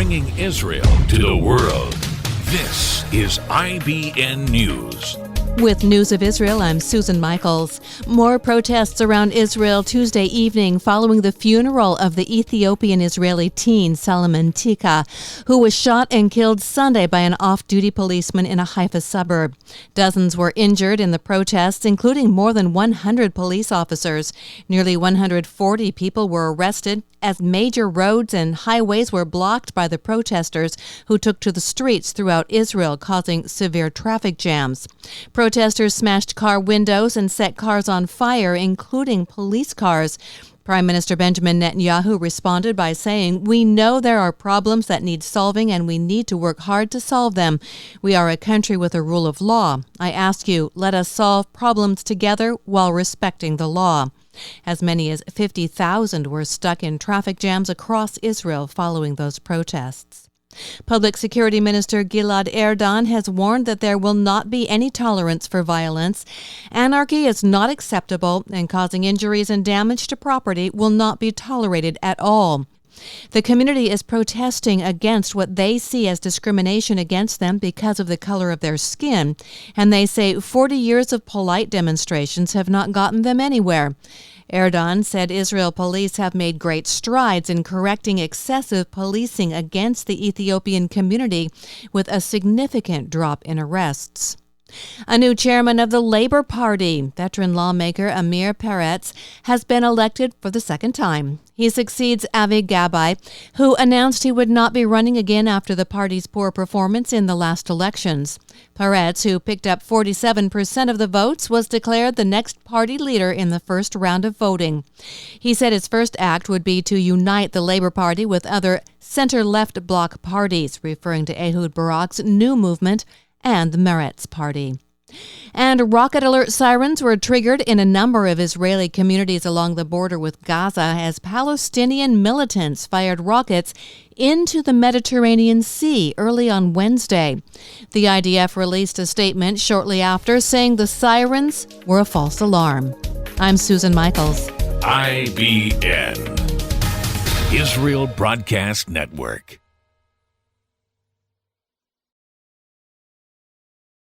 bringing Israel to the world. This is IBN News. With News of Israel, I'm Susan Michaels. More protests around Israel Tuesday evening following the funeral of the Ethiopian-Israeli teen Solomon Tika, who was shot and killed Sunday by an off-duty policeman in a Haifa suburb. Dozens were injured in the protests, including more than 100 police officers. Nearly 140 people were arrested as major roads and highways were blocked by the protesters who took to the streets throughout Israel, causing severe traffic jams. Protesters smashed car windows and set cars on fire, including police cars. Prime Minister Benjamin Netanyahu responded by saying, "We know there are problems that need solving and we need to work hard to solve them. We are a country with a rule of law. I ask you, let us solve problems together while respecting the law." As many as 50,000 were stuck in traffic jams across Israel following those protests. Public Security Minister Gilad Erdan has warned that there will not be any tolerance for violence. Anarchy is not acceptable, and causing injuries and damage to property will not be tolerated at all. The community is protesting against what they see as discrimination against them because of the color of their skin, and they say 40 years of polite demonstrations have not gotten them anywhere. Erdogan said Israel police have made great strides in correcting excessive policing against the Ethiopian community, with a significant drop in arrests. A new chairman of the Labour Party, veteran lawmaker Amir Peretz, has been elected for the second time. He succeeds Avi Gabai, who announced he would not be running again after the party's poor performance in the last elections. Peretz, who picked up 47% of the votes, was declared the next party leader in the first round of voting. He said his first act would be to unite the Labour Party with other center-left bloc parties, referring to Ehud Barak's new movement and the Meretz Party. And rocket alert sirens were triggered in a number of Israeli communities along the border with Gaza as Palestinian militants fired rockets into the Mediterranean Sea early on Wednesday. The IDF released a statement shortly after saying the sirens were a false alarm. I'm Susan Michaels. IBN, Israel Broadcast Network.